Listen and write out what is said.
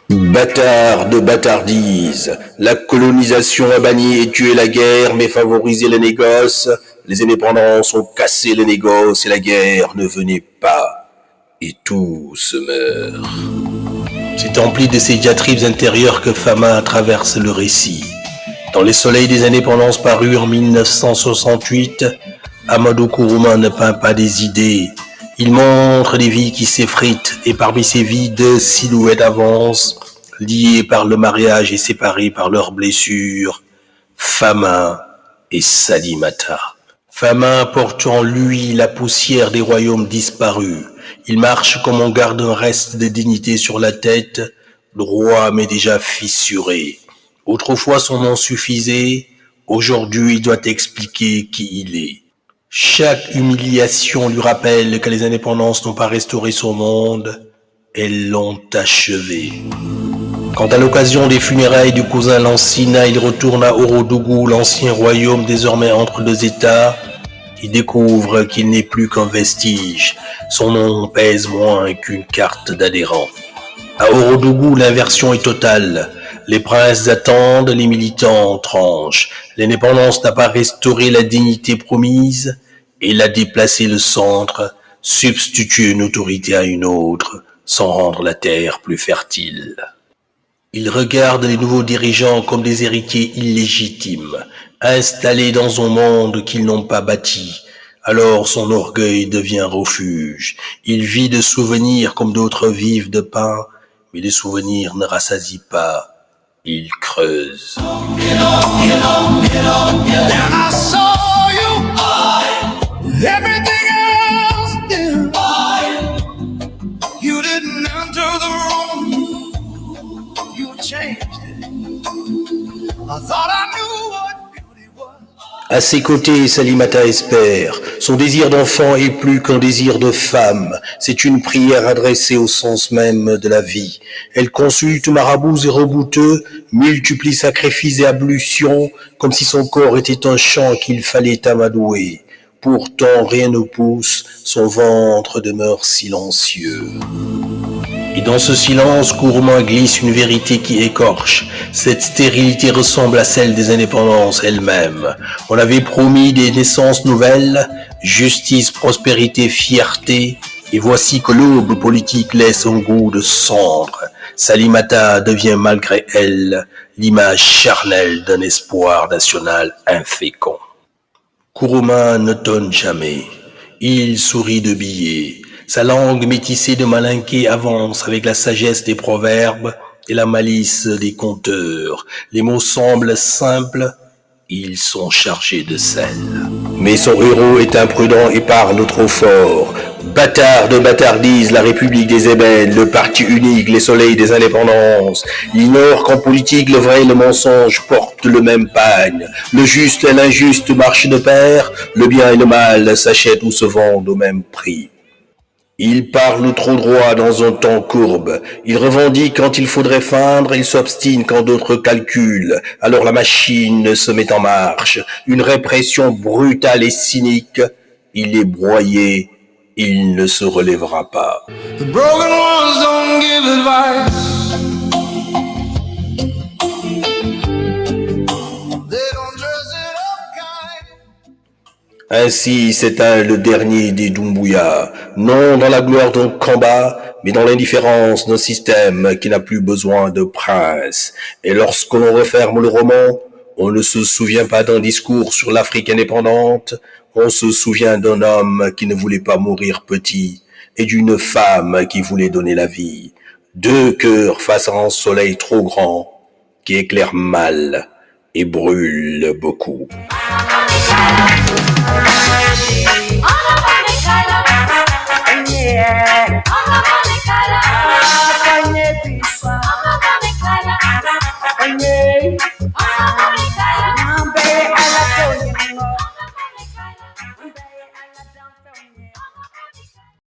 Bâtard de bâtardise, la colonisation a banni et tué la guerre, mais favorisé les négoces. Les indépendances ont cassé les négoces et la guerre ne venait pas. Et tout se meurt. C'est empli de ces diatribes intérieures que Fama traverse le récit. Dans Les Soleils des indépendances parus en 1968, Amadou Kourouma ne peint pas des idées. Il montre des vies qui s'effritent et parmi ces vies, deux silhouettes avancent, liées par le mariage et séparées par leurs blessures, Fama et Salimata. Fama porte en lui la poussière des royaumes disparus. Il marche comme on garde un reste de dignité sur la tête, droit mais déjà fissuré. Autrefois son nom suffisait, aujourd'hui il doit expliquer qui il est. Chaque humiliation lui rappelle que les indépendances n'ont pas restauré son monde, elles l'ont achevé. Quand à l'occasion des funérailles du cousin Lancina, il retourne à Ourodougou, l'ancien royaume désormais entre deux États, il découvre qu'il n'est plus qu'un vestige. Son nom pèse moins qu'une carte d'adhérent. À Ourodougou, l'inversion est totale. Les princes attendent, les militants tranchent. L'indépendance n'a pas restauré la dignité promise, elle a déplacé le centre, substitué une autorité à une autre, sans rendre la terre plus fertile. Il regarde les nouveaux dirigeants comme des héritiers illégitimes, installés dans un monde qu'ils n'ont pas bâti. Alors son orgueil devient refuge. Il vit de souvenirs comme d'autres vivent de pain, mais les souvenirs ne rassasient pas. Il creuse. À ses côtés, Salimata espère. Son désir d'enfant est plus qu'un désir de femme. C'est une prière adressée au sens même de la vie. Elle consulte marabouts et rebouteux, multiplie sacrifices et ablutions, comme si son corps était un champ qu'il fallait amadouer. Pourtant, rien ne pousse, son ventre demeure silencieux. Et dans ce silence, Kourouma glisse une vérité qui écorche. Cette stérilité ressemble à celle des indépendances elles-mêmes. On avait promis des naissances nouvelles, justice, prospérité, fierté, et voici que l'aube politique laisse un goût de cendre. Salimata devient malgré elle l'image charnelle d'un espoir national infécond. Kourouma ne tonne jamais. Il sourit de billets. Sa langue métissée de malinqué avance avec la sagesse des proverbes et la malice des conteurs. Les mots semblent simples, ils sont chargés de sel. Mais son héros est imprudent et parle trop fort. Bâtard de bâtardise, la République des ébènes, le parti unique, les soleils des indépendances. Il ignore qu'en politique, le vrai et le mensonge portent le même pagne. Le juste et l'injuste marchent de pair, le bien et le mal s'achètent ou se vendent au même prix. Il parle trop droit dans un temps courbe. Il revendique quand il faudrait feindre, il s'obstine quand d'autres calculent. Alors la machine se met en marche. Une répression brutale et cynique. Il est broyé. Il ne se relèvera pas. The broken ones don't give advice. Ainsi s'éteint le dernier des Doumbouya, non dans la gloire d'un combat, mais dans l'indifférence d'un système qui n'a plus besoin de princes. Et lorsque l'on referme le roman, on ne se souvient pas d'un discours sur l'Afrique indépendante, on se souvient d'un homme qui ne voulait pas mourir petit et d'une femme qui voulait donner la vie. Deux cœurs face à un soleil trop grand qui éclaire mal et brûle beaucoup. Yeah.